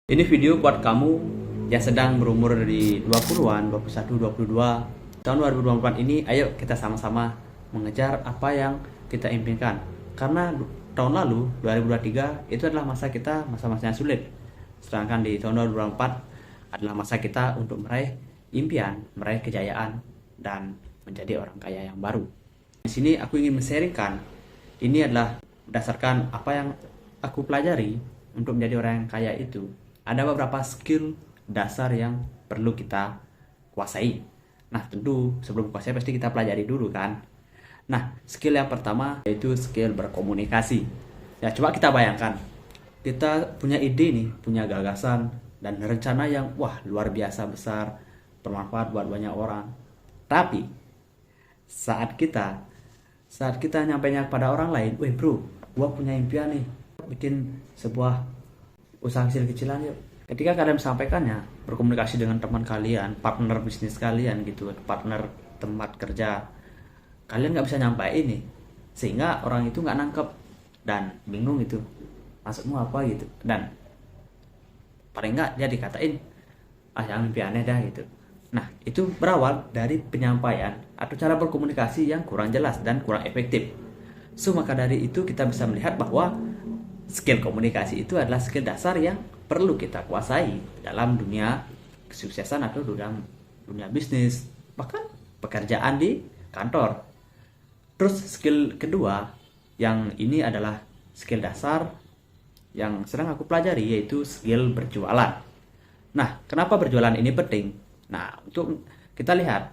Ini video buat kamu yang sedang berumur di 20-an, 21, 22. Tahun 2024 ini, ayo kita sama-sama mengejar apa yang kita impikan. Karena tahun lalu, 2023, itu adalah masa kita, masa-masa yang sulit. Sedangkan di tahun 2024 adalah masa kita untuk meraih impian, meraih kejayaan, dan menjadi orang kaya yang baru. Di sini aku ingin men-sharingkan, ini adalah berdasarkan apa yang aku pelajari untuk menjadi orang yang kaya itu. Ada beberapa skill dasar yang perlu kita kuasai. Nah, tentu sebelum kuasai pasti kita pelajari dulu kan. Nah, skill yang pertama yaitu skill berkomunikasi. Ya, coba kita bayangkan. Kita punya ide nih, punya gagasan dan rencana yang luar biasa besar, bermanfaat buat banyak orang. Tapi saat kita nyampainya pada orang lain, bro, gua punya impian nih, bikin sebuah usaha kecil-kecilan yuk. Ketika kalian sampaikannya, berkomunikasi dengan teman kalian, partner bisnis kalian gitu, partner tempat kerja, kalian nggak bisa nyampein nih, sehingga orang itu nggak nangkep dan bingung itu maksudmu apa gitu, dan paling nggak dia dikatain yang mimpi aneh dah gitu. Nah, itu berawal dari penyampaian atau cara berkomunikasi yang kurang jelas dan kurang efektif. Maka dari itu kita bisa melihat bahwa skill komunikasi itu adalah skill dasar yang perlu kita kuasai dalam dunia kesuksesan atau dalam dunia bisnis, bahkan pekerjaan di kantor. Terus skill kedua, yang ini adalah skill dasar yang sedang aku pelajari, yaitu skill berjualan. Nah, kenapa berjualan ini penting? Nah, untuk kita lihat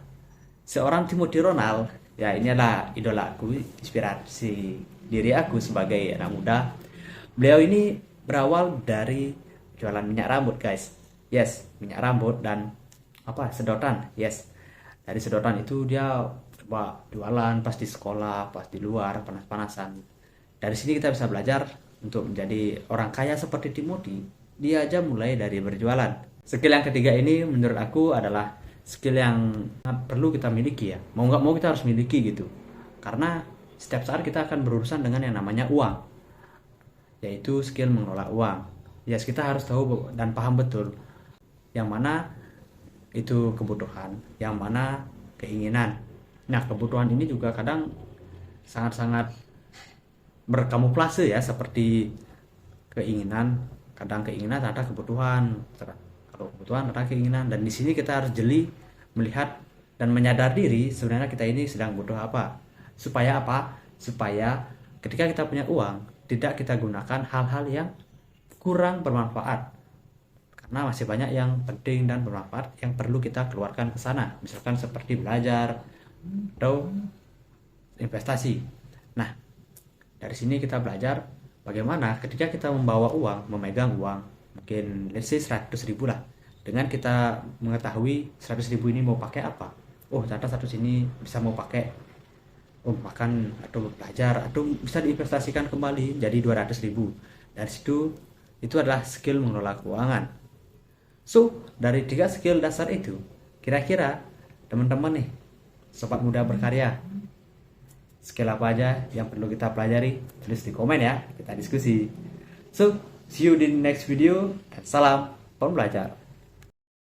seorang Timothy Ronald, ya ini adalah idola aku, inspirasi diri aku sebagai anak muda. Beliau ini berawal dari jualan minyak rambut, guys. Yes, minyak rambut dan sedotan. Yes. Dari sedotan itu dia coba jualan pas di sekolah, pas di luar, panas-panasan. Dari sini kita bisa belajar untuk menjadi orang kaya seperti Timothy. Dia aja mulai dari berjualan. Skill yang ketiga ini menurut aku adalah skill yang perlu kita miliki ya. Mau nggak mau kita harus miliki gitu. Karena setiap saat kita akan berurusan dengan yang namanya uang, yaitu skill mengelola uang. Yes, kita harus tahu dan paham betul yang mana itu kebutuhan, yang mana keinginan. Nah, kebutuhan ini juga kadang sangat-sangat berkamuflase ya, seperti keinginan. Kadang keinginan ada kebutuhan, kalau kebutuhan ada keinginan. Dan di sini kita harus jeli melihat dan menyadar diri sebenarnya kita ini sedang butuh apa. Supaya apa? Supaya ketika kita punya uang, tidak kita gunakan hal-hal yang kurang bermanfaat, karena masih banyak yang penting dan bermanfaat yang perlu kita keluarkan ke sana, misalkan seperti belajar atau investasi. Nah, dari sini kita belajar bagaimana ketika kita membawa uang, memegang uang, mungkin let's say 100 ribu lah, dengan kita mengetahui 100 ribu ini mau pakai apa. Ternyata 100 ini bisa mau pakai makan atau belajar, atau bisa diinvestasikan kembali jadi 200 ribu. Dari situ itu adalah skill mengelola keuangan. Dari 3 skill dasar itu, kira-kira teman-teman nih, sobat muda berkarya, skill apa aja yang perlu kita pelajari? Tulis di komen ya, kita diskusi. See you di next video, dan salam pembelajar.